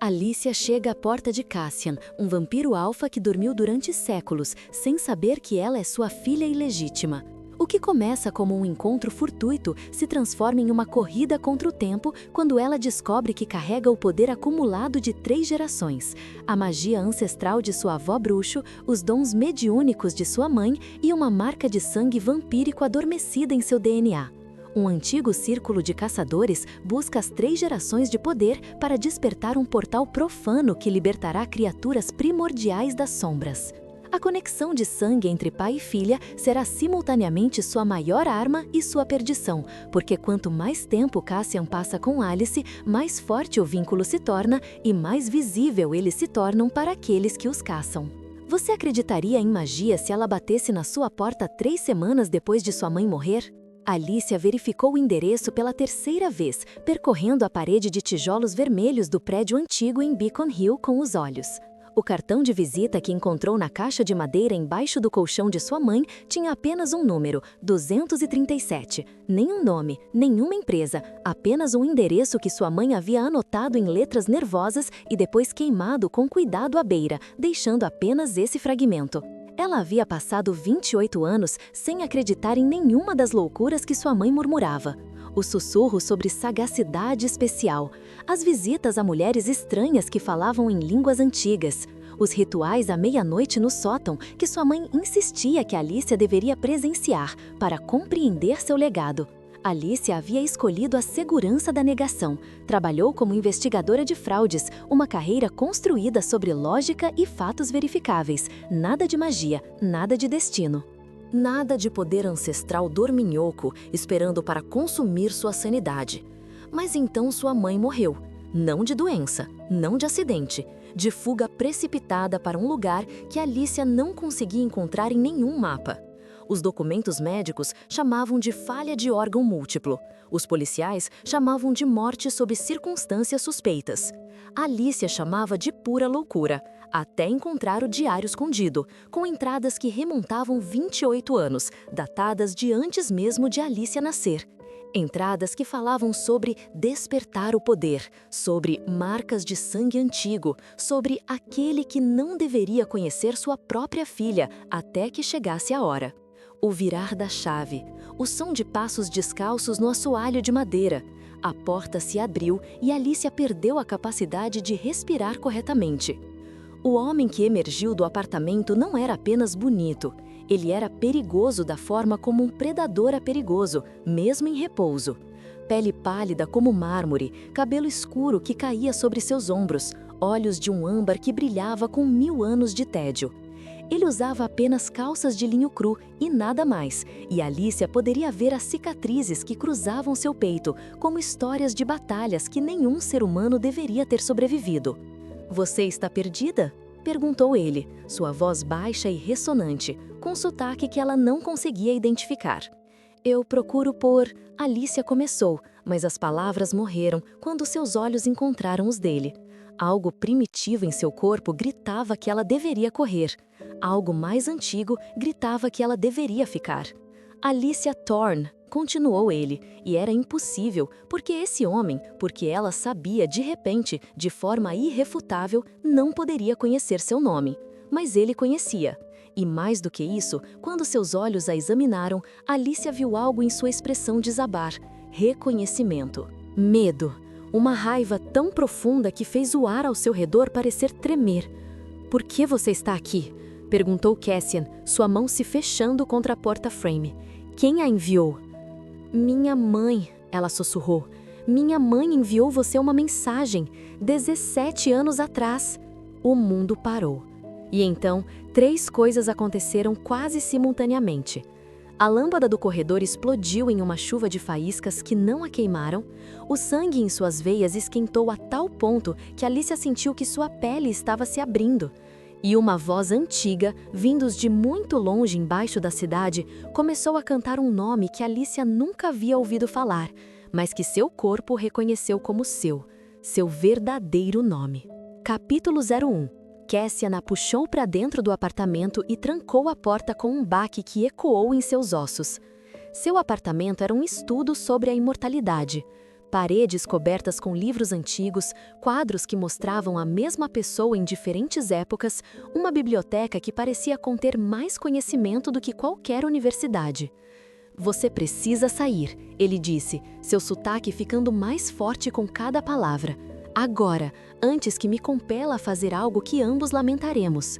Alicia chega à porta de Cassian, um vampiro alfa que dormiu durante séculos, sem saber que ela é sua filha ilegítima. O que começa como um encontro fortuito se transforma em uma corrida contra o tempo quando ela descobre que carrega o poder acumulado de 3 gerações, a magia ancestral de sua avó bruxo, os dons mediúnicos de sua mãe e uma marca de sangue vampírico adormecida em seu DNA. Um antigo círculo de caçadores busca as 3 gerações de poder para despertar um portal profano que libertará criaturas primordiais das sombras. A conexão de sangue entre pai e filha será simultaneamente sua maior arma e sua perdição, porque quanto mais tempo Cassian passa com Alice, mais forte o vínculo se torna e mais visível eles se tornam para aqueles que os caçam. Você acreditaria em magia se ela batesse na sua porta 3 semanas depois de sua mãe morrer? Alicia verificou o endereço pela 3ª vez, percorrendo a parede de tijolos vermelhos do prédio antigo em Beacon Hill com os olhos. O cartão de visita que encontrou na caixa de madeira embaixo do colchão de sua mãe tinha apenas um número, 237. Nenhum nome, nenhuma empresa, apenas um endereço que sua mãe havia anotado em letras nervosas e depois queimado com cuidado à beira, deixando apenas esse fragmento. Ela havia passado 28 anos sem acreditar em nenhuma das loucuras que sua mãe murmurava. O sussurro sobre sagacidade especial, as visitas a mulheres estranhas que falavam em línguas antigas, os rituais à meia-noite no sótão que sua mãe insistia que Alicia deveria presenciar para compreender seu legado. Alicia havia escolhido a segurança da negação, trabalhou como investigadora de fraudes, uma carreira construída sobre lógica e fatos verificáveis, nada de magia, nada de destino. Nada de poder ancestral dorminhoco esperando para consumir sua sanidade. Mas então sua mãe morreu, não de doença, não de acidente, de fuga precipitada para um lugar que Alicia não conseguia encontrar em nenhum mapa. Os documentos médicos chamavam de falha de órgão múltiplo. Os policiais chamavam de morte sob circunstâncias suspeitas. Alicia chamava de pura loucura, até encontrar o diário escondido, com entradas que remontavam 28 anos, datadas de antes mesmo de Alicia nascer. Entradas que falavam sobre despertar o poder, sobre marcas de sangue antigo, sobre aquele que não deveria conhecer sua própria filha até que chegasse a hora. O virar da chave, o som de passos descalços no assoalho de madeira. A porta se abriu e Alicia perdeu a capacidade de respirar corretamente. O homem que emergiu do apartamento não era apenas bonito, ele era perigoso da forma como um predador é perigoso, mesmo em repouso. Pele pálida como mármore, cabelo escuro que caía sobre seus ombros, olhos de um âmbar que brilhava com 1000 anos de tédio. Ele usava apenas calças de linho cru e nada mais, e Alicia poderia ver as cicatrizes que cruzavam seu peito, como histórias de batalhas que nenhum ser humano deveria ter sobrevivido. "Você está perdida?" perguntou ele, sua voz baixa e ressonante, com sotaque que ela não conseguia identificar. "Eu procuro por..." Alicia começou, mas as palavras morreram quando seus olhos encontraram os dele. Algo primitivo em seu corpo gritava que ela deveria correr. Algo mais antigo gritava que ela deveria ficar. "Alicia Thorne", continuou ele, e era impossível, porque esse homem, porque ela sabia de repente, de forma irrefutável, não poderia conhecer seu nome. Mas ele conhecia. E mais do que isso, quando seus olhos a examinaram, Alicia viu algo em sua expressão desabar: reconhecimento. Medo. Uma raiva tão profunda que fez o ar ao seu redor parecer tremer. "Por que você está aqui?" perguntou Cassian, sua mão se fechando contra a porta-frame. "Quem a enviou?" "Minha mãe", ela sussurrou. "Minha mãe enviou você uma mensagem, 17 anos atrás." O mundo parou. E então, 3 coisas aconteceram quase simultaneamente. A lâmpada do corredor explodiu em uma chuva de faíscas que não a queimaram. O sangue em suas veias esquentou a tal ponto que Alicia sentiu que sua pele estava se abrindo. E uma voz antiga, vindos de muito longe embaixo da cidade, começou a cantar um nome que Alicia nunca havia ouvido falar, mas que seu corpo reconheceu como seu verdadeiro nome. Capítulo 01. Cassian a puxou para dentro do apartamento e trancou a porta com um baque que ecoou em seus ossos. Seu apartamento era um estudo sobre a imortalidade. Paredes cobertas com livros antigos, quadros que mostravam a mesma pessoa em diferentes épocas, uma biblioteca que parecia conter mais conhecimento do que qualquer universidade. Você precisa sair, ele disse, seu sotaque ficando mais forte com cada palavra. Agora, antes que me compela a fazer algo que ambos lamentaremos.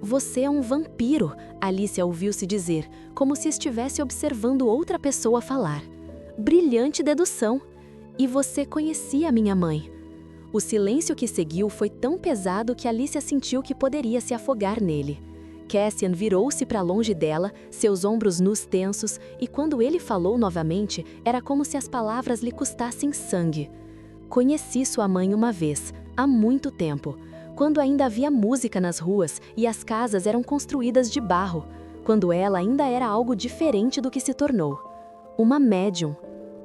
Você é um vampiro, Alicia ouviu-se dizer, como se estivesse observando outra pessoa falar. Brilhante dedução. E você conhecia minha mãe. O silêncio que seguiu foi tão pesado que Alicia sentiu que poderia se afogar nele. Cassian virou-se para longe dela, seus ombros nus tensos, e quando ele falou novamente, era como se as palavras lhe custassem sangue. Conheci sua mãe uma vez, há muito tempo, quando ainda havia música nas ruas e as casas eram construídas de barro, quando ela ainda era algo diferente do que se tornou. Uma médium,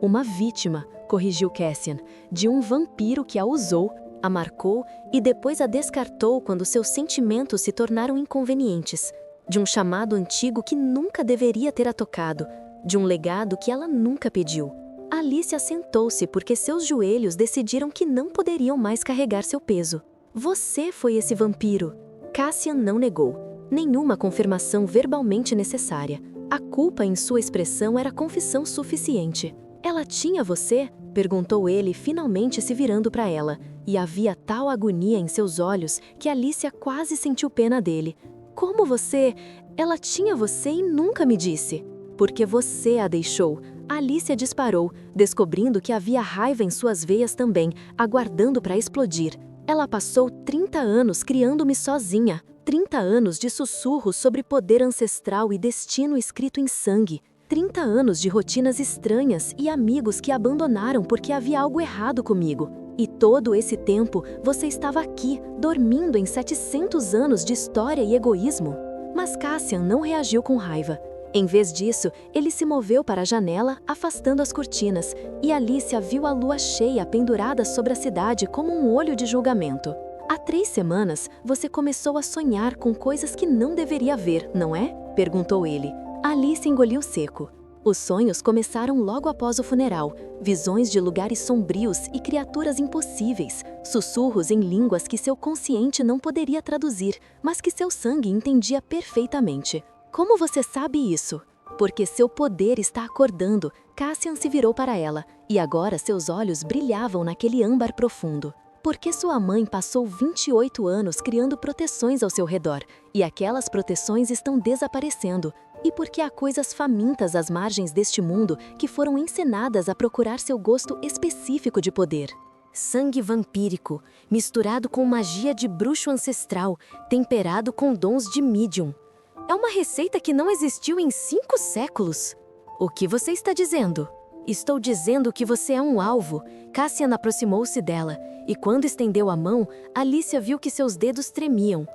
uma vítima, corrigiu Cassian, de um vampiro que a usou, a marcou e depois a descartou quando seus sentimentos se tornaram inconvenientes, de um chamado antigo que nunca deveria ter a tocado, de um legado que ela nunca pediu. Alicia sentou-se porque seus joelhos decidiram que não poderiam mais carregar seu peso. Você foi esse vampiro. Cassian não negou. Nenhuma confirmação verbalmente necessária. A culpa em sua expressão era confissão suficiente. Ela tinha você? Perguntou ele, finalmente se virando para ela. E havia tal agonia em seus olhos que Alicia quase sentiu pena dele. Como você? Ela tinha você e nunca me disse. Porque você a deixou. Alicia disparou, descobrindo que havia raiva em suas veias também, aguardando para explodir. Ela passou 30 anos criando-me sozinha. 30 anos de sussurros sobre poder ancestral e destino escrito em sangue. 30 anos de rotinas estranhas e amigos que abandonaram porque havia algo errado comigo. E todo esse tempo você estava aqui, dormindo em 700 anos de história e egoísmo. Mas Cassian não reagiu com raiva. Em vez disso, ele se moveu para a janela, afastando as cortinas, e Alicia viu a lua cheia pendurada sobre a cidade como um olho de julgamento. Há 3 semanas, você começou a sonhar com coisas que não deveria ver, não é? Perguntou ele. Alicia engoliu seco. Os sonhos começaram logo após o funeral, visões de lugares sombrios e criaturas impossíveis, sussurros em línguas que seu consciente não poderia traduzir, mas que seu sangue entendia perfeitamente. Como você sabe isso? Porque seu poder está acordando. Cassian se virou para ela, e agora seus olhos brilhavam naquele âmbar profundo. Porque sua mãe passou 28 anos criando proteções ao seu redor, e aquelas proteções estão desaparecendo. E porque há coisas famintas às margens deste mundo que foram ensinadas a procurar seu gosto específico de poder. Sangue vampírico, misturado com magia de bruxo ancestral, temperado com dons de medium. É uma receita que não existiu em 5 séculos. O que você está dizendo? Estou dizendo que você é um alvo. Cassian aproximou-se dela, e quando estendeu a mão, Alicia viu que seus dedos tremiam.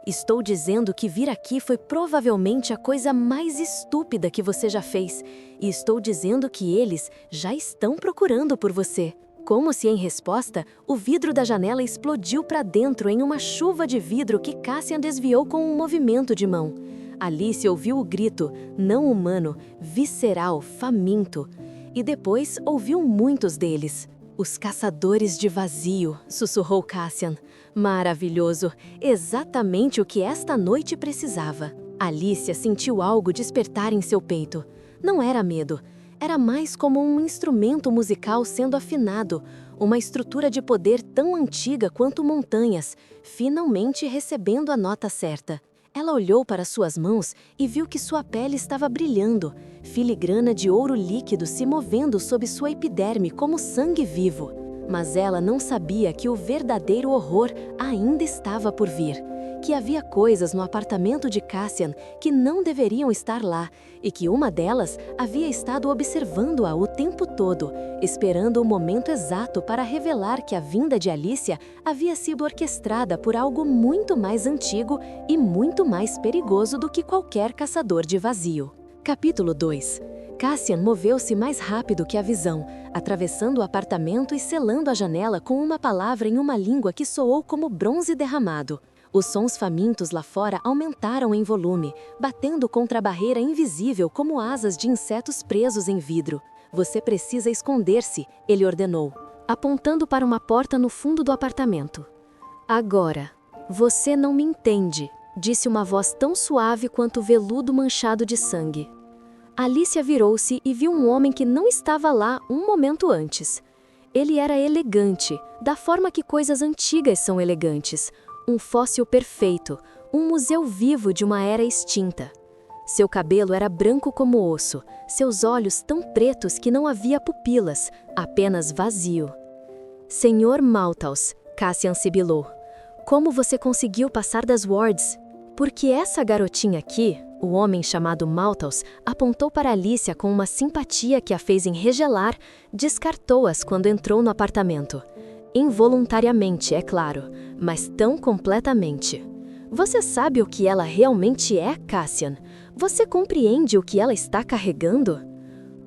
Estou dizendo que vir aqui foi provavelmente a coisa mais estúpida que você já fez, e estou dizendo que eles já estão procurando por você. Como se em resposta, o vidro da janela explodiu para dentro em uma chuva de vidro que Cassian desviou com um movimento de mão. Alicia ouviu o grito, não humano, visceral, faminto. E depois ouviu muitos deles. Os caçadores de vazio, sussurrou Cassian. Maravilhoso, exatamente o que esta noite precisava. Alicia sentiu algo despertar em seu peito. Não era medo, era mais como um instrumento musical sendo afinado, uma estrutura de poder tão antiga quanto montanhas, finalmente recebendo a nota certa. Ela olhou para suas mãos e viu que sua pele estava brilhando, filigrana de ouro líquido se movendo sob sua epiderme como sangue vivo. Mas ela não sabia que o verdadeiro horror ainda estava por vir, que havia coisas no apartamento de Cassian que não deveriam estar lá e que uma delas havia estado observando-a o tempo todo, esperando o momento exato para revelar que a vinda de Alicia havia sido orquestrada por algo muito mais antigo e muito mais perigoso do que qualquer caçador de vazio. Capítulo 2. Cassian moveu-se mais rápido que a visão, atravessando o apartamento e selando a janela com uma palavra em uma língua que soou como bronze derramado. Os sons famintos lá fora aumentaram em volume, batendo contra a barreira invisível como asas de insetos presos em vidro. Você precisa esconder-se, ele ordenou, apontando para uma porta no fundo do apartamento. Agora, você não me entende, disse uma voz tão suave quanto o veludo manchado de sangue. Alicia virou-se e viu um homem que não estava lá um momento antes. Ele era elegante, da forma que coisas antigas são elegantes. Um fóssil perfeito, um museu vivo de uma era extinta. Seu cabelo era branco como osso, seus olhos tão pretos que não havia pupilas, apenas vazio. Senhor Malthouse, Cassian sibilou. Como você conseguiu passar das wards? Porque essa garotinha aqui, o homem chamado Malthouse, apontou para Alicia com uma simpatia que a fez enregelar, descartou-as quando entrou no apartamento. Involuntariamente, é claro, mas tão completamente. Você sabe o que ela realmente é, Cassian? Você compreende o que ela está carregando?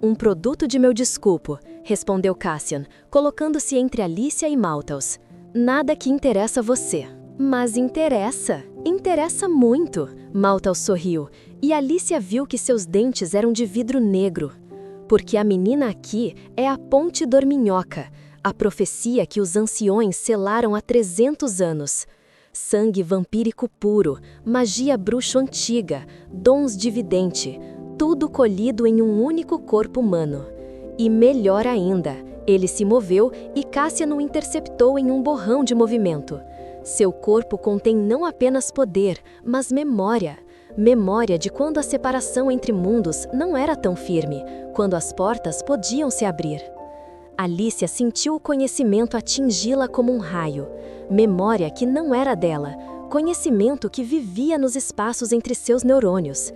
Um produto de meu desculpo, respondeu Cassian, colocando-se entre Alicia e Malthouse. Nada que interessa você. Mas interessa. Interessa muito. Malthouse sorriu, e Alicia viu que seus dentes eram de vidro negro. Porque a menina aqui é a Ponte Dorminhoca, a profecia que os anciões selaram há 300 anos. Sangue vampírico puro, magia bruxo antiga, dons de vidente, tudo colhido em um único corpo humano. E melhor ainda, ele se moveu e Cassian o interceptou em um borrão de movimento. Seu corpo contém não apenas poder, mas memória. Memória de quando a separação entre mundos não era tão firme, quando as portas podiam se abrir. Alicia sentiu o conhecimento atingi-la como um raio. Memória que não era dela, conhecimento que vivia nos espaços entre seus neurônios.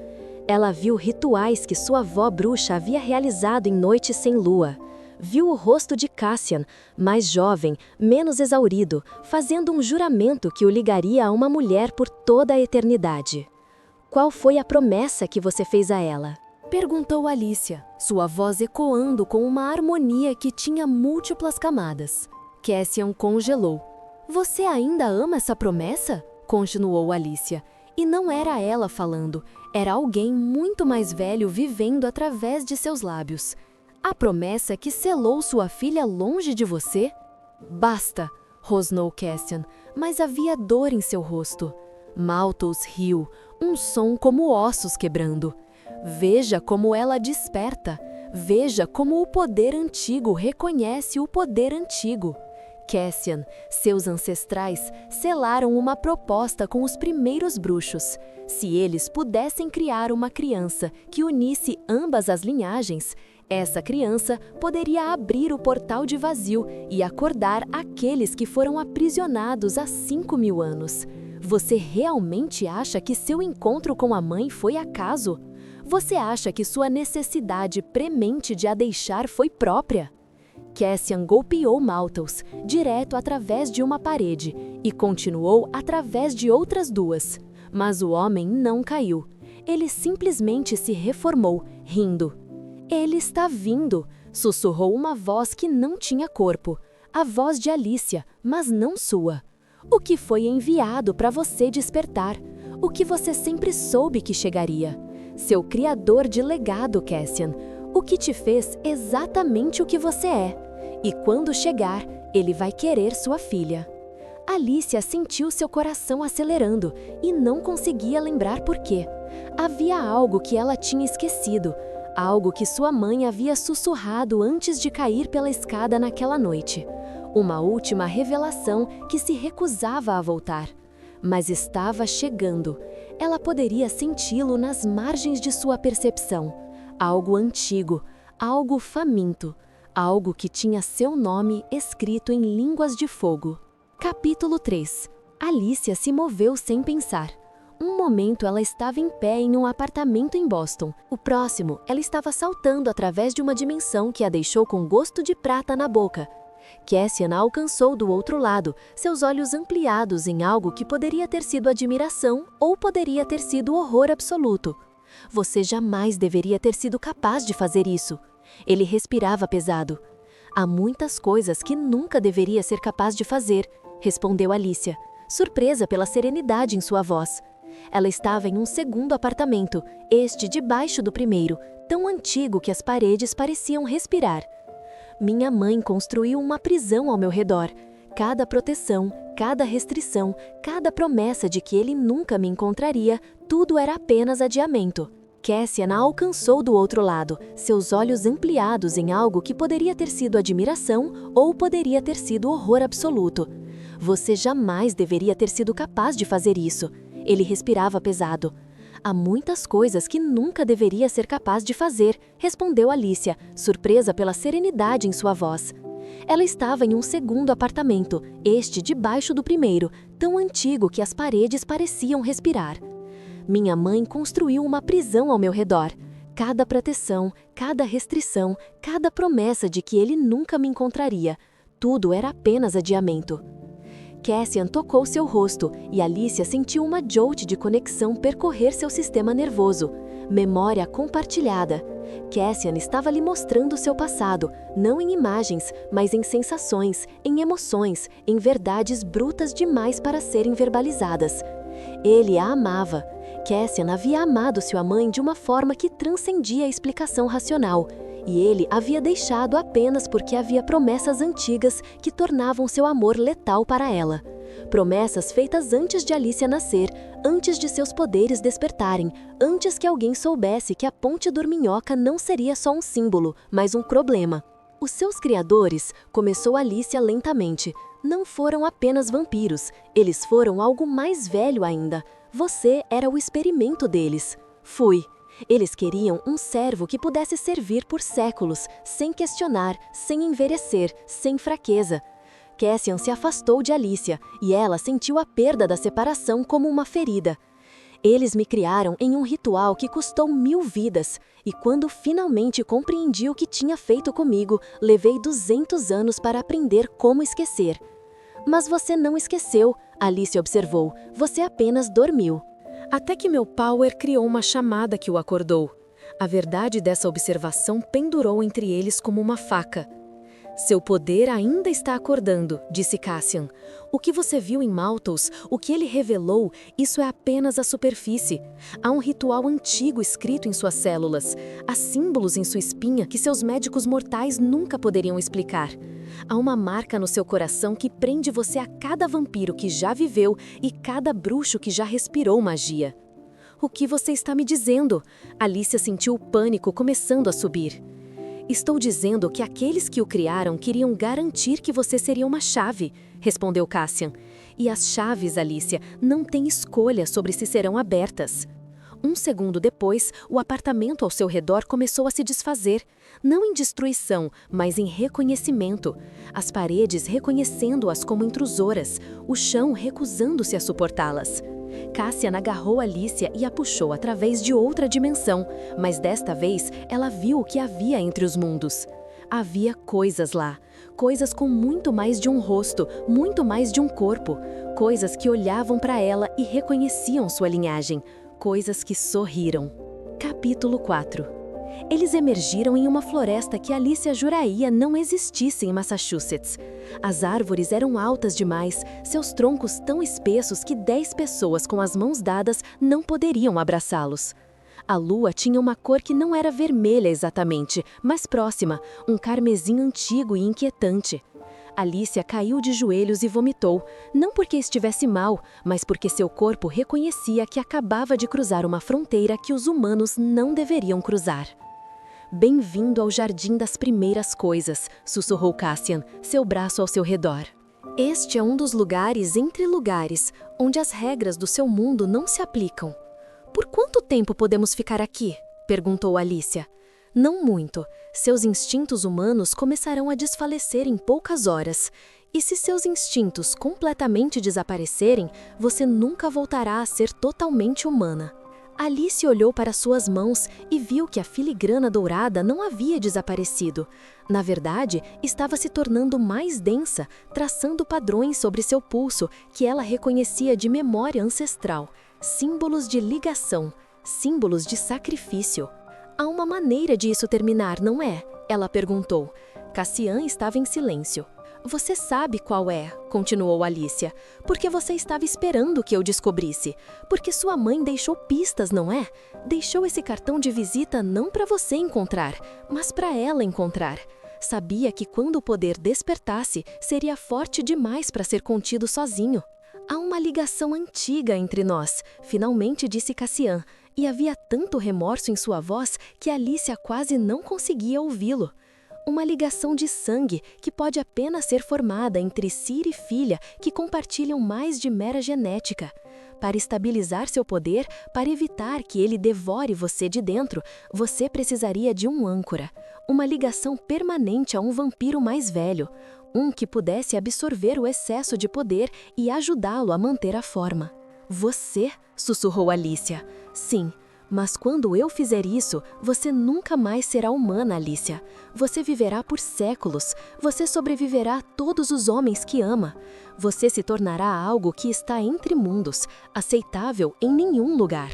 Ela viu rituais que sua avó bruxa havia realizado em noites sem lua. Viu o rosto de Cassian, mais jovem, menos exaurido, fazendo um juramento que o ligaria a uma mulher por toda a eternidade. Qual foi a promessa que você fez a ela? Perguntou Alicia, sua voz ecoando com uma harmonia que tinha múltiplas camadas. Cassian congelou. Você ainda ama essa promessa? Continuou Alicia. E não era ela falando, era alguém muito mais velho vivendo através de seus lábios. A promessa que selou sua filha longe de você? Basta, rosnou Cassian, mas havia dor em seu rosto. Malthouse riu, um som como ossos quebrando. Veja como ela desperta. Veja como o poder antigo reconhece o poder antigo. Cassian, seus ancestrais, selaram uma proposta com os primeiros bruxos. Se eles pudessem criar uma criança que unisse ambas as linhagens, essa criança poderia abrir o portal de vazio e acordar aqueles que foram aprisionados há 5.000 anos. Você realmente acha que seu encontro com a mãe foi acaso? Você acha que sua necessidade premente de a deixar foi própria? Cassian golpeou Malthouse, direto através de uma parede, e continuou através de outras duas. Mas o homem não caiu. Ele simplesmente se reformou, rindo. Ele está vindo, sussurrou uma voz que não tinha corpo. A voz de Alicia, mas não sua. O que foi enviado para você despertar? O que você sempre soube que chegaria? Seu criador de legado, Cassian. O que te fez exatamente o que você é. E quando chegar, ele vai querer sua filha. Alicia sentiu seu coração acelerando e não conseguia lembrar por quê. Havia algo que ela tinha esquecido, algo que sua mãe havia sussurrado antes de cair pela escada naquela noite. Uma última revelação que se recusava a voltar. Mas estava chegando. Ela poderia senti-lo nas margens de sua percepção. Algo antigo, algo faminto, algo que tinha seu nome escrito em línguas de fogo. Capítulo 3. Alicia se moveu sem pensar. Um momento ela estava em pé em um apartamento em Boston. O próximo, ela estava saltando através de uma dimensão que a deixou com gosto de prata na boca. Cassian a alcançou do outro lado, seus olhos ampliados em algo que poderia ter sido admiração ou poderia ter sido horror absoluto. Você jamais deveria ter sido capaz de fazer isso. Ele respirava pesado. Há muitas coisas que nunca deveria ser capaz de fazer, respondeu Alicia, surpresa pela serenidade em sua voz. Ela estava em um segundo apartamento, este debaixo do primeiro, tão antigo que as paredes pareciam respirar. Minha mãe construiu uma prisão ao meu redor. Cada proteção, cada restrição, cada promessa de que ele nunca me encontraria, tudo era apenas adiamento. Cassian a alcançou do outro lado, seus olhos ampliados em algo que poderia ter sido admiração ou poderia ter sido horror absoluto. Você jamais deveria ter sido capaz de fazer isso. Ele respirava pesado. Há muitas coisas que nunca deveria ser capaz de fazer, respondeu Alicia, surpresa pela serenidade em sua voz. Ela estava em um segundo apartamento, este debaixo do primeiro, tão antigo que as paredes pareciam respirar. Minha mãe construiu uma prisão ao meu redor. Cada proteção, cada restrição, cada promessa de que ele nunca me encontraria. Tudo era apenas adiamento. Cassian tocou seu rosto e Alicia sentiu uma jolt de conexão percorrer seu sistema nervoso. Memória compartilhada. Cassian estava lhe mostrando seu passado, não em imagens, mas em sensações, em emoções, em verdades brutas demais para serem verbalizadas. Ele a amava. Cassian havia amado sua mãe de uma forma que transcendia a explicação racional, e ele havia deixado apenas porque havia promessas antigas que tornavam seu amor letal para ela. Promessas feitas antes de Alicia nascer, antes de seus poderes despertarem, antes que alguém soubesse que a Ponte Dorminhoca não seria só um símbolo, mas um problema. Os seus criadores, começou Alicia lentamente, não foram apenas vampiros, eles foram algo mais velho ainda. Você era o experimento deles. Fui. Eles queriam um servo que pudesse servir por séculos, sem questionar, sem envelhecer, sem fraqueza. Cassian se afastou de Alicia, e ela sentiu a perda da separação como uma ferida. Eles me criaram em um ritual que custou 1000 vidas, e quando finalmente compreendi o que tinha feito comigo, levei 200 anos para aprender como esquecer. Mas você não esqueceu, Alicia observou, você apenas dormiu. Até que meu Power criou uma chamada que o acordou. A verdade dessa observação pendurou entre eles como uma faca. Seu poder ainda está acordando, disse Cassian. O que você viu em Malthus, o que ele revelou, isso é apenas a superfície. Há um ritual antigo escrito em suas células. Há símbolos em sua espinha que seus médicos mortais nunca poderiam explicar. Há uma marca no seu coração que prende você a cada vampiro que já viveu e cada bruxo que já respirou magia. O que você está me dizendo? Alicia sentiu o pânico começando a subir. Estou dizendo que aqueles que o criaram queriam garantir que você seria uma chave, respondeu Cassian. E as chaves, Alicia, não têm escolha sobre se serão abertas. Um segundo depois, o apartamento ao seu redor começou a se desfazer, não em destruição, mas em reconhecimento. As paredes reconhecendo-as como intrusoras, o chão recusando-se a suportá-las. Cassian agarrou Alicia e a puxou através de outra dimensão, mas desta vez ela viu o que havia entre os mundos. Havia coisas lá, coisas com muito mais de um rosto, muito mais de um corpo, coisas que olhavam para ela e reconheciam sua linhagem, coisas que sorriram. Capítulo 4. Eles emergiram em uma floresta que Alicia juraria não existisse em Massachusetts. As árvores eram altas demais, seus troncos tão espessos que 10 pessoas com as mãos dadas não poderiam abraçá-los. A lua tinha uma cor que não era vermelha exatamente, mas próxima, um carmesim antigo e inquietante. Alicia caiu de joelhos e vomitou, não porque estivesse mal, mas porque seu corpo reconhecia que acabava de cruzar uma fronteira que os humanos não deveriam cruzar. Bem-vindo ao Jardim das Primeiras Coisas, sussurrou Cassian, seu braço ao seu redor. Este é um dos lugares entre lugares, onde as regras do seu mundo não se aplicam. Por quanto tempo podemos ficar aqui? Perguntou Alicia. Não muito. Seus instintos humanos começarão a desfalecer em poucas horas. E se seus instintos completamente desaparecerem, você nunca voltará a ser totalmente humana. Alice olhou para suas mãos e viu que a filigrana dourada não havia desaparecido. Na verdade, estava se tornando mais densa, traçando padrões sobre seu pulso que ela reconhecia de memória ancestral. Símbolos de ligação, símbolos de sacrifício. Há uma maneira de isso terminar, não é? Ela perguntou. Cassian estava em silêncio. Você sabe qual é, continuou Alicia, porque você estava esperando que eu descobrisse. Porque sua mãe deixou pistas, não é? Deixou esse cartão de visita não para você encontrar, mas para ela encontrar. Sabia que quando o poder despertasse, seria forte demais para ser contido sozinho. Há uma ligação antiga entre nós, finalmente disse Cassian, e havia tanto remorso em sua voz que Alicia quase não conseguia ouvi-lo. Uma ligação de sangue que pode apenas ser formada entre Ciri e filha que compartilham mais de mera genética. Para estabilizar seu poder, para evitar que ele devore você de dentro, você precisaria de um âncora, uma ligação permanente a um vampiro mais velho, um que pudesse absorver o excesso de poder e ajudá-lo a manter a forma. Você? Sussurrou Alicia. Sim. Mas quando eu fizer isso, você nunca mais será humana, Alicia. Você viverá por séculos. Você sobreviverá a todos os homens que ama. Você se tornará algo que está entre mundos, aceitável em nenhum lugar.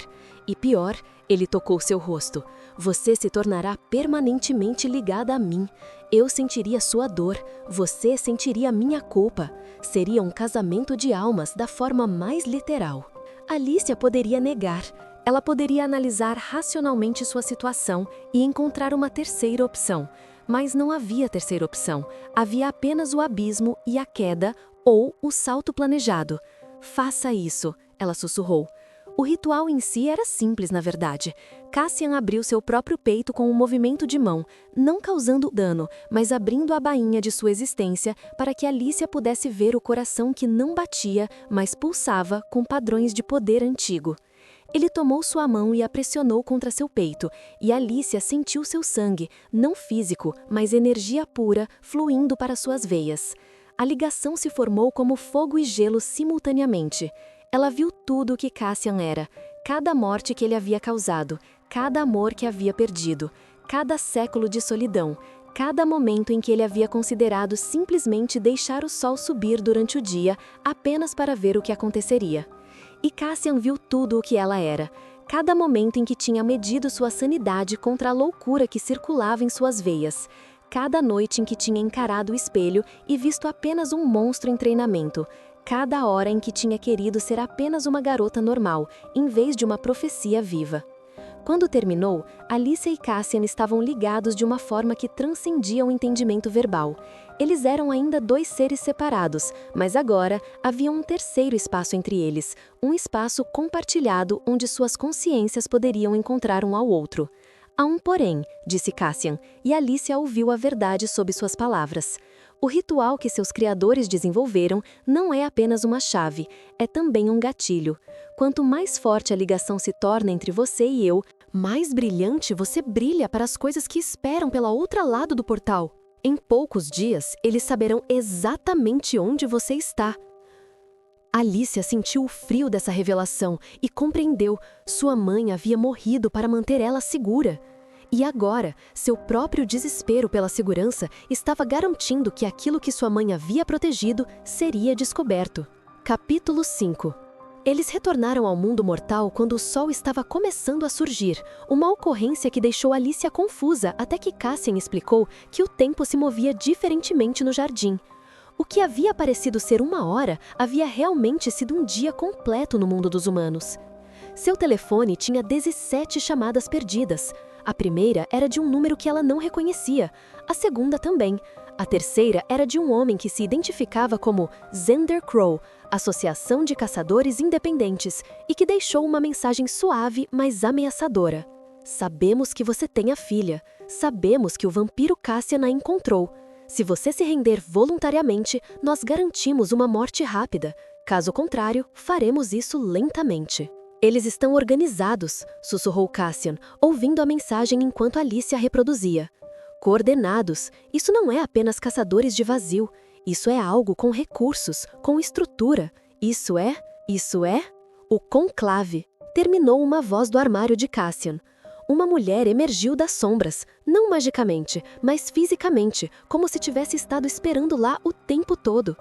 E pior, ele tocou seu rosto. Você se tornará permanentemente ligada a mim. Eu sentiria sua dor. Você sentiria minha culpa. Seria um casamento de almas da forma mais literal. Alicia poderia negar. Ela poderia analisar racionalmente sua situação e encontrar uma terceira opção. Mas não havia terceira opção. Havia apenas o abismo e a queda, ou o salto planejado. Faça isso, ela sussurrou. O ritual em si era simples, na verdade. Cassian abriu seu próprio peito com um movimento de mão, não causando dano, mas abrindo a bainha de sua existência para que Alicia pudesse ver o coração que não batia, mas pulsava com padrões de poder antigo. Ele tomou sua mão e a pressionou contra seu peito, e Alicia sentiu seu sangue, não físico, mas energia pura, fluindo para suas veias. A ligação se formou como fogo e gelo simultaneamente. Ela viu tudo o que Cassian era, cada morte que ele havia causado, cada amor que havia perdido, cada século de solidão, cada momento em que ele havia considerado simplesmente deixar o sol subir durante o dia apenas para ver o que aconteceria. E Cassian viu tudo o que ela era, cada momento em que tinha medido sua sanidade contra a loucura que circulava em suas veias, cada noite em que tinha encarado o espelho e visto apenas um monstro em treinamento, cada hora em que tinha querido ser apenas uma garota normal, em vez de uma profecia viva. Quando terminou, Alicia e Cassian estavam ligados de uma forma que transcendia o entendimento verbal. Eles eram ainda dois seres separados, mas agora havia um terceiro espaço entre eles, um espaço compartilhado onde suas consciências poderiam encontrar um ao outro. Há um porém, disse Cassian, e Alicia ouviu a verdade sob suas palavras. O ritual que seus criadores desenvolveram não é apenas uma chave, é também um gatilho. Quanto mais forte a ligação se torna entre você e eu, mais brilhante você brilha para as coisas que esperam pela outra lado do portal. Em poucos dias, eles saberão exatamente onde você está. Alicia sentiu o frio dessa revelação e compreendeu. Sua mãe havia morrido para manter ela segura. E agora, seu próprio desespero pela segurança estava garantindo que aquilo que sua mãe havia protegido seria descoberto. Capítulo 5. Eles retornaram ao mundo mortal quando o sol estava começando a surgir, uma ocorrência que deixou Alicia confusa até que Cassian explicou que o tempo se movia diferentemente no jardim. O que havia parecido ser uma hora havia realmente sido um dia completo no mundo dos humanos. Seu telefone tinha 17 chamadas perdidas. A primeira era de um número que ela não reconhecia, a segunda também. A terceira era de um homem que se identificava como Xander Crow, Associação de Caçadores Independentes, e que deixou uma mensagem suave, mas ameaçadora. Sabemos que você tem a filha. Sabemos que o vampiro Cassian a encontrou. Se você se render voluntariamente, nós garantimos uma morte rápida. Caso contrário, faremos isso lentamente. Eles estão organizados, sussurrou Cassian, ouvindo a mensagem enquanto Alicia reproduzia. Coordenados. Isso não é apenas caçadores de vazio. Isso é algo com recursos, com estrutura. Isso é o conclave. Terminou uma voz do armário de Cassian. Uma mulher emergiu das sombras, não magicamente, mas fisicamente, como se tivesse estado esperando lá o tempo todo.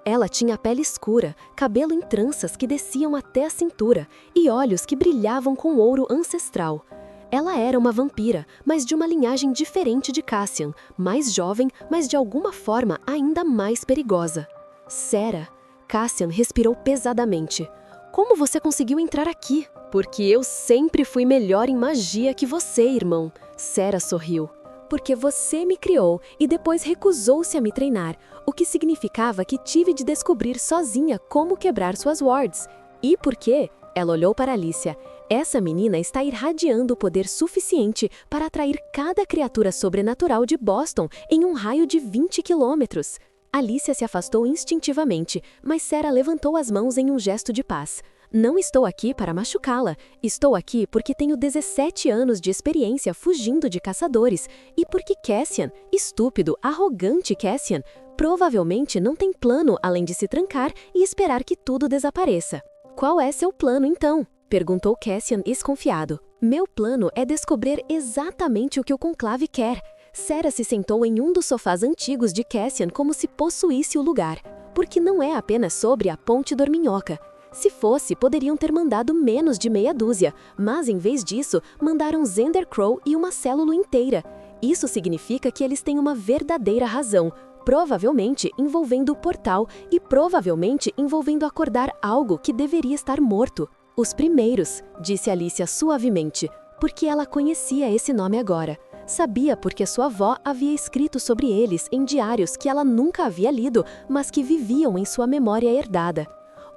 Ela tinha pele escura, cabelo em tranças que desciam até a cintura e olhos que brilhavam com ouro ancestral. Ela era uma vampira, mas de uma linhagem diferente de Cassian, mais jovem, mas de alguma forma ainda mais perigosa. Sera. Cassian respirou pesadamente. Como você conseguiu entrar aqui? Porque eu sempre fui melhor em magia que você, irmão. Sera sorriu. Porque você me criou e depois recusou-se a me treinar, o que significava que tive de descobrir sozinha como quebrar suas wards. E por quê? Ela olhou para Alicia. Essa menina está irradiando o poder suficiente para atrair cada criatura sobrenatural de Boston em um raio de 20 quilômetros. Alicia se afastou instintivamente, mas Sera levantou as mãos em um gesto de paz. Não estou aqui para machucá-la. Estou aqui porque tenho 17 anos de experiência fugindo de caçadores e porque Cassian, estúpido, arrogante Cassian, provavelmente não tem plano além de se trancar e esperar que tudo desapareça. Qual é seu plano, então? Perguntou Cassian desconfiado. Meu plano é descobrir exatamente o que o conclave quer. Sera se sentou em um dos sofás antigos de Cassian como se possuísse o lugar. Porque não é apenas sobre a Ponte Dorminhoca. Se fosse, poderiam ter mandado menos de meia dúzia, mas em vez disso, mandaram Xander Crow e uma célula inteira. Isso significa que eles têm uma verdadeira razão, provavelmente envolvendo o portal e provavelmente envolvendo acordar algo que deveria estar morto. Os primeiros, disse Alicia suavemente, porque ela conhecia esse nome agora. Sabia porque sua avó havia escrito sobre eles em diários que ela nunca havia lido, mas que viviam em sua memória herdada.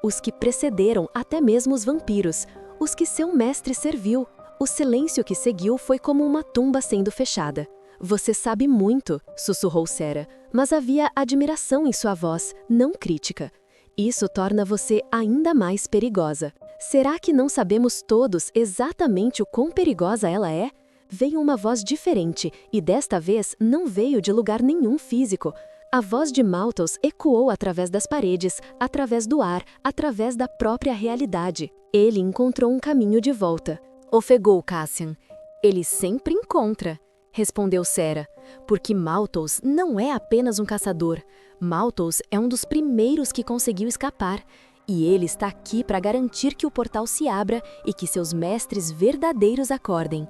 Os que precederam até mesmo os vampiros, os que seu mestre serviu. O silêncio que seguiu foi como uma tumba sendo fechada. Você sabe muito, sussurrou Sera, mas havia admiração em sua voz, não crítica. Isso torna você ainda mais perigosa. Será que não sabemos todos exatamente o quão perigosa ela é? Veio uma voz diferente, e desta vez não veio de lugar nenhum físico. A voz de Malthus ecoou através das paredes, através do ar, através da própria realidade. Ele encontrou um caminho de volta. Ofegou Cassian. Ele sempre encontra, respondeu Sera, porque Malthus não é apenas um caçador. Malthus é um dos primeiros que conseguiu escapar. E ele está aqui para garantir que o portal se abra e que seus mestres verdadeiros acordem.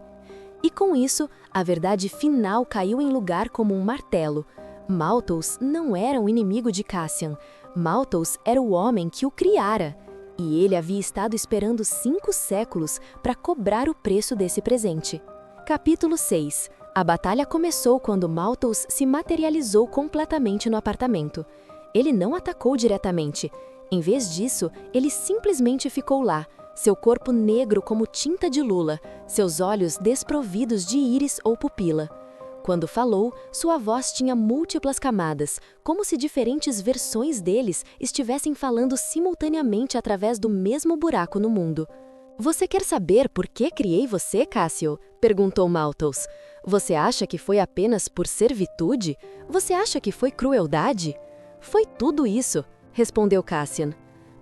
E com isso, a verdade final caiu em lugar como um martelo. Malthus não era um inimigo de Cassian. Malthus era o homem que o criara. E ele havia estado esperando 5 séculos para cobrar o preço desse presente. Capítulo 6. A batalha começou quando Malthus se materializou completamente no apartamento. Ele não atacou diretamente. Em vez disso, ele simplesmente ficou lá, seu corpo negro como tinta de lula, seus olhos desprovidos de íris ou pupila. Quando falou, sua voz tinha múltiplas camadas, como se diferentes versões deles estivessem falando simultaneamente através do mesmo buraco no mundo. Você quer saber por que criei você, Cassio? Perguntou Malthus. Você acha que foi apenas por servitude? Você acha que foi crueldade? Foi tudo isso, respondeu Cassian.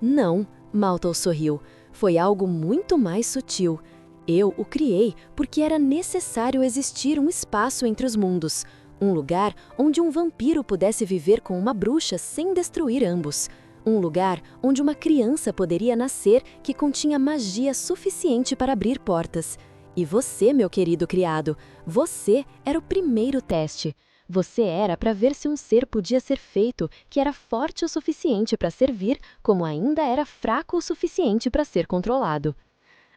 Não, Malthus sorriu. Foi algo muito mais sutil. Eu o criei porque era necessário existir um espaço entre os mundos, um lugar onde um vampiro pudesse viver com uma bruxa sem destruir ambos, um lugar onde uma criança poderia nascer que continha magia suficiente para abrir portas. E você, meu querido criado, você era o primeiro teste. Você era para ver se um ser podia ser feito que era forte o suficiente para servir, como ainda era fraco o suficiente para ser controlado.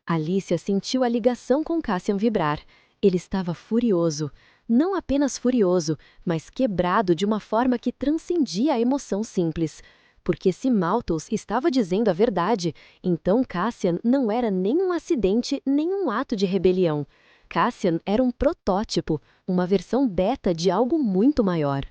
Alicia sentiu a ligação com Cassian vibrar. Ele estava furioso. Não apenas furioso, mas quebrado de uma forma que transcendia a emoção simples. Porque se Malthus estava dizendo a verdade, então Cassian não era nem um acidente, nem um ato de rebelião. Cassian era um protótipo, uma versão beta de algo muito maior.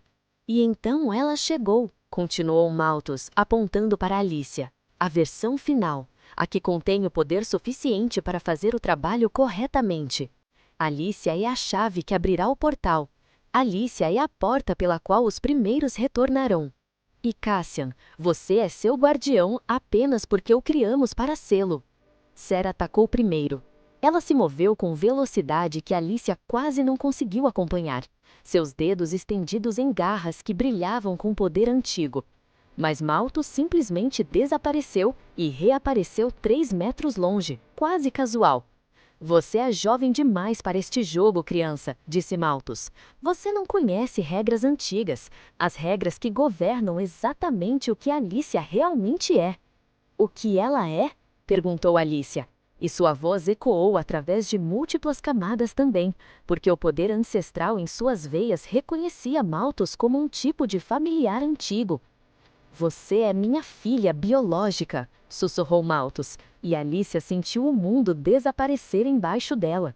E então ela chegou, continuou Malthus, apontando para Alicia. A versão final. A que contém o poder suficiente para fazer o trabalho corretamente. Alicia é a chave que abrirá o portal. Alicia é a porta pela qual os primeiros retornarão. E Cassian, você é seu guardião apenas porque o criamos para sê-lo. Sera atacou primeiro. Ela se moveu com velocidade que Alicia quase não conseguiu acompanhar, seus dedos estendidos em garras que brilhavam com poder antigo. Mas Malthus simplesmente desapareceu e reapareceu 3 metros longe, quase casual. Você é jovem demais para este jogo, criança, disse Malthus. Você não conhece regras antigas, as regras que governam exatamente o que Alicia realmente é. O que ela é? Perguntou Alicia. E sua voz ecoou através de múltiplas camadas também, porque o poder ancestral em suas veias reconhecia Malthus como um tipo de familiar antigo. Você é minha filha biológica, sussurrou Malthus, e Alicia sentiu o mundo desaparecer embaixo dela.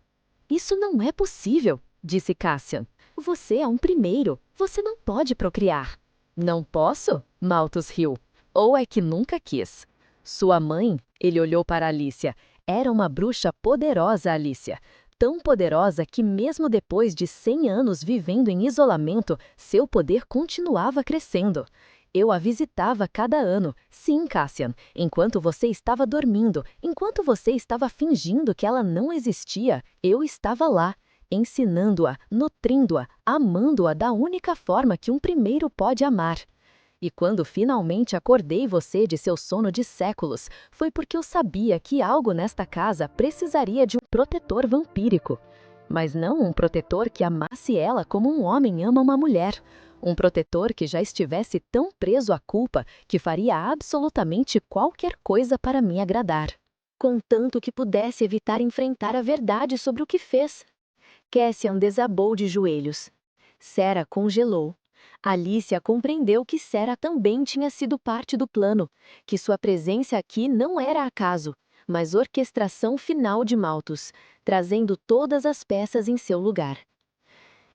Isso não é possível, disse Cassian. Você é um primeiro, você não pode procriar. Não posso? Malthus riu. Ou é que nunca quis. Sua mãe, ele olhou para Alicia, era uma bruxa poderosa, Alicia. Tão poderosa que mesmo depois de 100 anos vivendo em isolamento, seu poder continuava crescendo. Eu a visitava cada ano, sim, Cassian, enquanto você estava dormindo, enquanto você estava fingindo que ela não existia, eu estava lá, ensinando-a, nutrindo-a, amando-a da única forma que um primeiro pode amar. E quando finalmente acordei você de seu sono de séculos, foi porque eu sabia que algo nesta casa precisaria de um protetor vampírico. Mas não um protetor que amasse ela como um homem ama uma mulher. Um protetor que já estivesse tão preso à culpa que faria absolutamente qualquer coisa para me agradar. Contanto que pudesse evitar enfrentar a verdade sobre o que fez. Cassian desabou de joelhos. Sera congelou. Alicia compreendeu que Sera também tinha sido parte do plano, que sua presença aqui não era acaso, mas orquestração final de Malthus, trazendo todas as peças em seu lugar.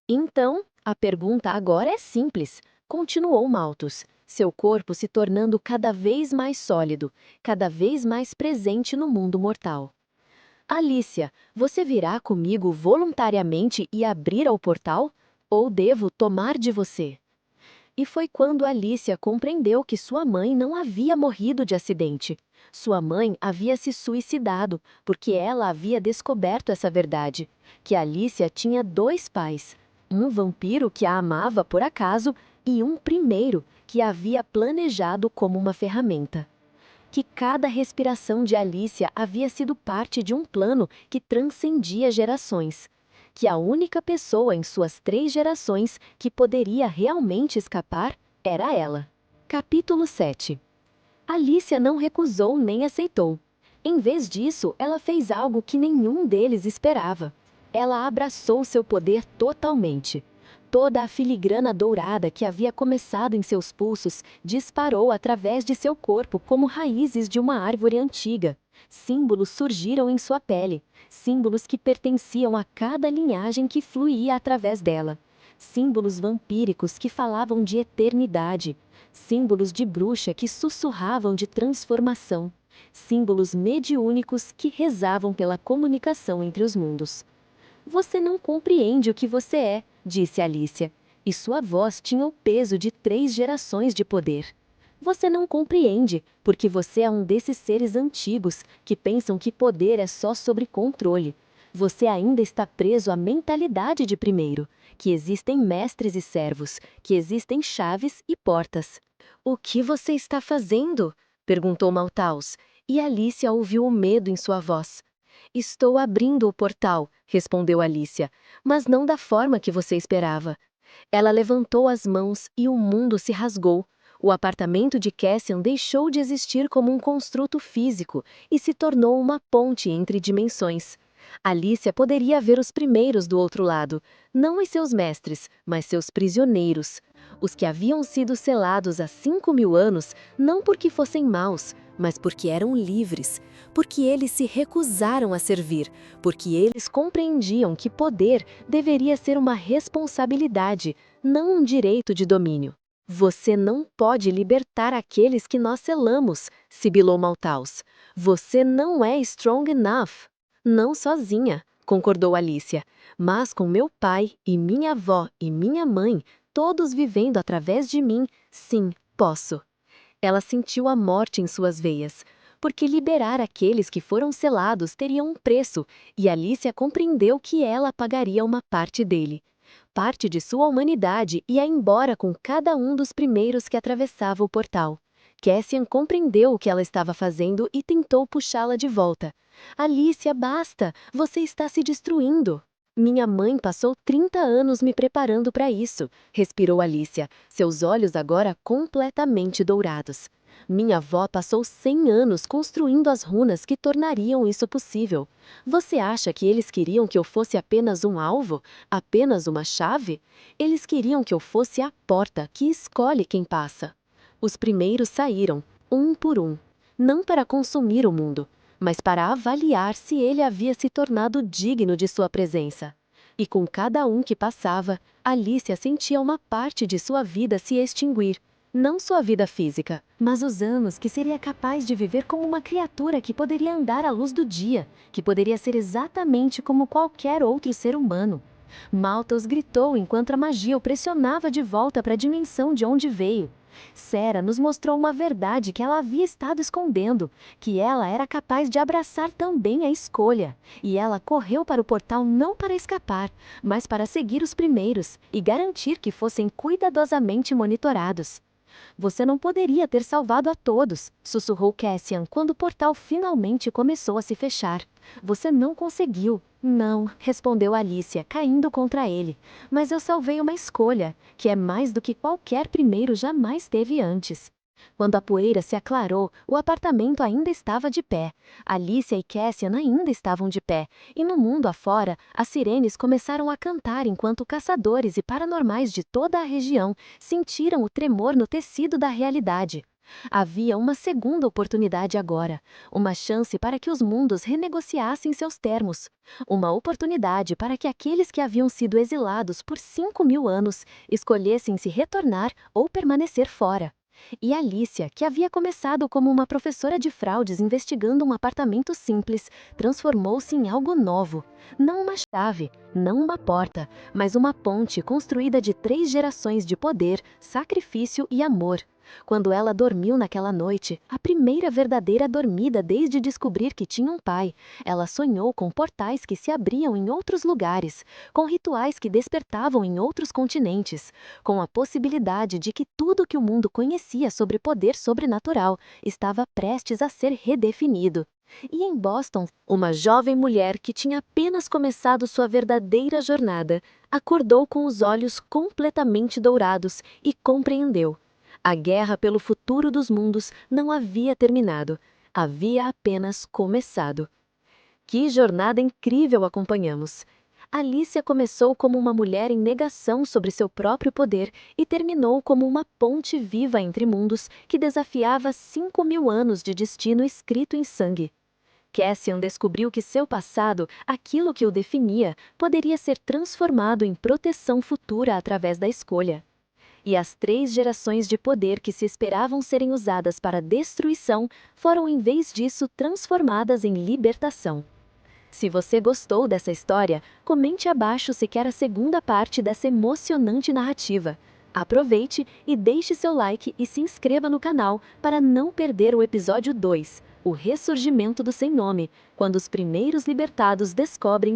Então, a pergunta agora é simples, continuou Malthus, seu corpo se tornando cada vez mais sólido, cada vez mais presente no mundo mortal. Alicia, você virá comigo voluntariamente e abrir ao portal? Ou devo tomar de você? E foi quando Alicia compreendeu que sua mãe não havia morrido de acidente. Sua mãe havia se suicidado, porque ela havia descoberto essa verdade, que Alicia tinha 2 pais, um vampiro que a amava por acaso e um primeiro que a havia planejado como uma ferramenta. Que cada respiração de Alicia havia sido parte de um plano que transcendia gerações. Que a única pessoa em suas 3 gerações que poderia realmente escapar era ela. Capítulo 7. Alicia não recusou nem aceitou. Em vez disso, ela fez algo que nenhum deles esperava. Ela abraçou seu poder totalmente. Toda a filigrana dourada que havia começado em seus pulsos disparou através de seu corpo como raízes de uma árvore antiga. Símbolos surgiram em sua pele, símbolos que pertenciam a cada linhagem que fluía através dela. Símbolos vampíricos que falavam de eternidade. Símbolos de bruxa que sussurravam de transformação. Símbolos mediúnicos que rezavam pela comunicação entre os mundos. Você não compreende o que você é, disse Alicia, e sua voz tinha o peso de 3 gerações de poder. Você não compreende, porque você é um desses seres antigos que pensam que poder é só sobre controle. Você ainda está preso à mentalidade de primeiro, que existem mestres e servos, que existem chaves e portas. O que você está fazendo? Perguntou Malthus, e Alicia ouviu o medo em sua voz. Estou abrindo o portal, respondeu Alicia, mas não da forma que você esperava. Ela levantou as mãos e o mundo se rasgou. O apartamento de Cassian deixou de existir como um construto físico e se tornou uma ponte entre dimensões. Alicia poderia ver os primeiros do outro lado, não os seus mestres, mas seus prisioneiros. Os que haviam sido selados há 5.000 anos, não porque fossem maus, mas porque eram livres, porque eles se recusaram a servir, porque eles compreendiam que poder deveria ser uma responsabilidade, não um direito de domínio. Você não pode libertar aqueles que nós selamos, sibilou Malthus. Você não é strong enough. Não sozinha, concordou Alicia, mas com meu pai e minha avó e minha mãe, todos vivendo através de mim, sim, posso. Ela sentiu a morte em suas veias, porque liberar aqueles que foram selados teria um preço, e Alicia compreendeu que ela pagaria uma parte dele. Parte de sua humanidade ia embora com cada um dos primeiros que atravessava o portal. Cassian compreendeu o que ela estava fazendo e tentou puxá-la de volta. Alicia, basta! Você está se destruindo! Minha mãe passou 30 anos me preparando para isso, respirou Alicia, seus olhos agora completamente dourados. Minha avó passou 100 anos construindo as runas que tornariam isso possível. Você acha que eles queriam que eu fosse apenas um alvo? Apenas uma chave? Eles queriam que eu fosse a porta que escolhe quem passa. Os primeiros saíram, um por um, não para consumir o mundo, mas para avaliar se ele havia se tornado digno de sua presença. E com cada um que passava, Alicia sentia uma parte de sua vida se extinguir. Não sua vida física, mas os anos que seria capaz de viver como uma criatura que poderia andar à luz do dia, que poderia ser exatamente como qualquer outro ser humano. Malthus gritou enquanto a magia o pressionava de volta para a dimensão de onde veio. Sera nos mostrou uma verdade que ela havia estado escondendo, que ela era capaz de abraçar também a escolha, e ela correu para o portal não para escapar, mas para seguir os primeiros e garantir que fossem cuidadosamente monitorados. Você não poderia ter salvado a todos, sussurrou Cassian quando o portal finalmente começou a se fechar. Você não conseguiu. Não, respondeu Alicia, caindo contra ele. Mas eu salvei uma escolha, que é mais do que qualquer primeiro jamais teve antes. Quando a poeira se aclarou, o apartamento ainda estava de pé. Alicia e Cassian ainda estavam de pé, e no mundo afora, as sirenes começaram a cantar enquanto caçadores e paranormais de toda a região sentiram o tremor no tecido da realidade. Havia uma segunda oportunidade agora, uma chance para que os mundos renegociassem seus termos, uma oportunidade para que aqueles que haviam sido exilados por 5.000 anos escolhessem se retornar ou permanecer fora. E Alicia, que havia começado como uma professora de fraudes investigando um apartamento simples, transformou-se em algo novo. Não uma chave, não uma porta, mas uma ponte construída de 3 gerações de poder, sacrifício e amor. Quando ela dormiu naquela noite, a primeira verdadeira dormida desde descobrir que tinha um pai, ela sonhou com portais que se abriam em outros lugares, com rituais que despertavam em outros continentes, com a possibilidade de que tudo que o mundo conhecia sobre poder sobrenatural estava prestes a ser redefinido. E em Boston, uma jovem mulher que tinha apenas começado sua verdadeira jornada, acordou com os olhos completamente dourados e compreendeu. A guerra pelo futuro dos mundos não havia terminado, havia apenas começado. Que jornada incrível acompanhamos! Alicia começou como uma mulher em negação sobre seu próprio poder e terminou como uma ponte viva entre mundos que desafiava 5.000 anos de destino escrito em sangue. Cassian descobriu que seu passado, aquilo que o definia, poderia ser transformado em proteção futura através da escolha. E as 3 gerações de poder que se esperavam serem usadas para destruição foram, em vez disso, transformadas em libertação. Se você gostou dessa história, comente abaixo se quer a segunda parte dessa emocionante narrativa. Aproveite e deixe seu like e se inscreva no canal para não perder o episódio 2, o ressurgimento do sem nome, quando os primeiros libertados descobrem